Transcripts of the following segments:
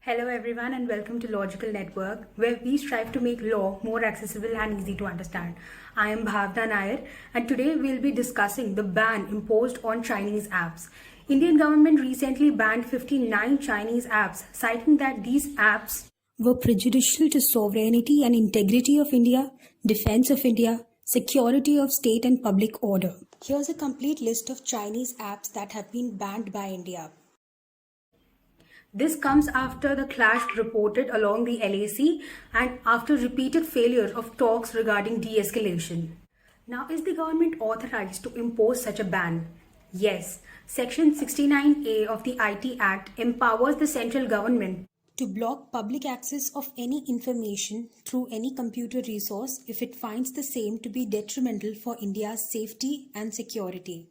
Hello everyone and welcome to Logical Network, where we strive to make law more accessible and easy to understand. I am Bhavna Nair and today we'll be discussing the ban imposed on Chinese apps. Indian government recently banned 59 Chinese apps, citing that these apps were prejudicial to sovereignty and integrity of India, defense of India, security of state and public order. Here's a complete list of Chinese apps that have been banned by India. This comes after the clash reported along the LAC and after repeated failures of talks regarding de-escalation. Now, is the government authorized to impose such a ban? Yes. Section 69A of the IT Act empowers the central government to block public access of any information through any computer resource if it finds the same to be detrimental for India's safety and security.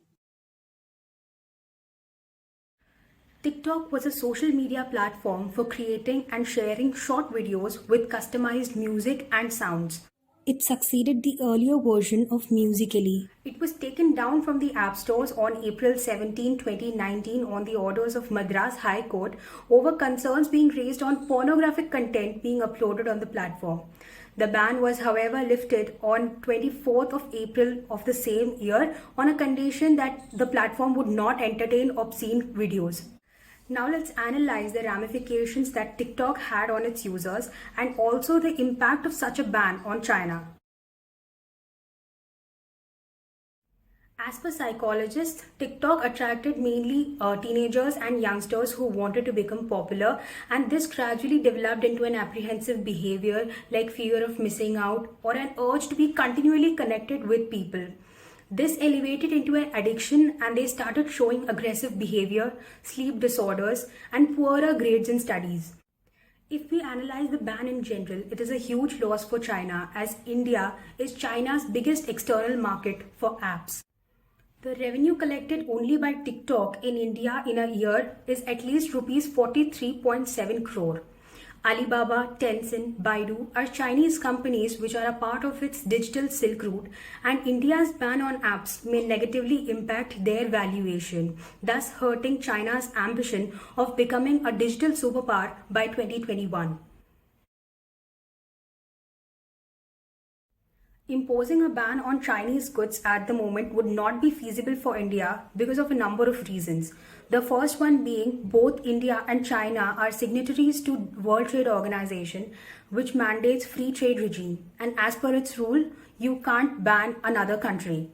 TikTok was a social media platform for creating and sharing short videos with customized music and sounds. It succeeded the earlier version of Musical.ly. It was taken down from the app stores on April 17, 2019 on the orders of Madras High Court over concerns being raised on pornographic content being uploaded on the platform. The ban was, however, lifted on 24th of April of the same year on a condition that the platform would not entertain obscene videos. Now let's analyze the ramifications that TikTok had on its users and also the impact of such a ban on China. As per psychologists, TikTok attracted mainly teenagers and youngsters who wanted to become popular, and this gradually developed into an apprehensive behavior like fear of missing out or an urge to be continually connected with people. This elevated into an addiction and they started showing aggressive behavior, sleep disorders, and poorer grades in studies. If we analyze the ban in general, it is a huge loss for China as India is China's biggest external market for apps. The revenue collected only by TikTok in India in a year is at least rupees 43.7 crore. Alibaba, Tencent, Baidu are Chinese companies which are a part of its digital Silk Route, and India's ban on apps may negatively impact their valuation, thus hurting China's ambition of becoming a digital superpower by 2021. Imposing a ban on Chinese goods at the moment would not be feasible for India because of a number of reasons. The first one being both India and China are signatories to World Trade Organization, which mandates free trade regime, and as per its rule, you can't ban another country.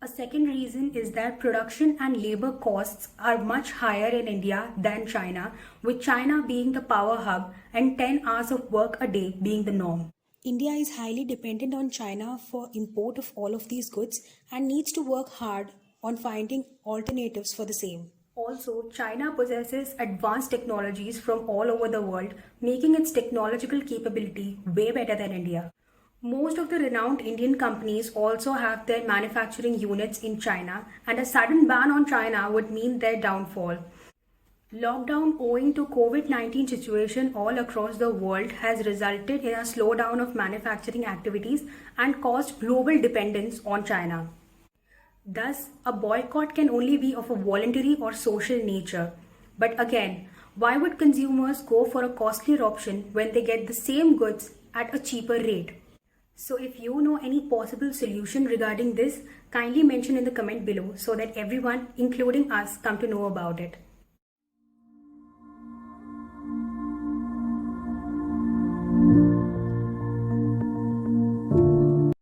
A second reason is that production and labor costs are much higher in India than China, with China being the power hub and 10 hours of work a day being the norm. India is highly dependent on China for import of all of these goods and needs to work hard on finding alternatives for the same. Also, China possesses advanced technologies from all over the world, making its technological capability way better than India. Most of the renowned Indian companies also have their manufacturing units in China, and a sudden ban on China would mean their downfall. Lockdown owing to COVID-19 situation all across the world has resulted in a slowdown of manufacturing activities and caused global dependence on China. Thus, a boycott can only be of a voluntary or social nature. But again, why would consumers go for a costlier option when they get the same goods at a cheaper rate? So if you know any possible solution regarding this, kindly mention in the comment below so that everyone, including us, come to know about it.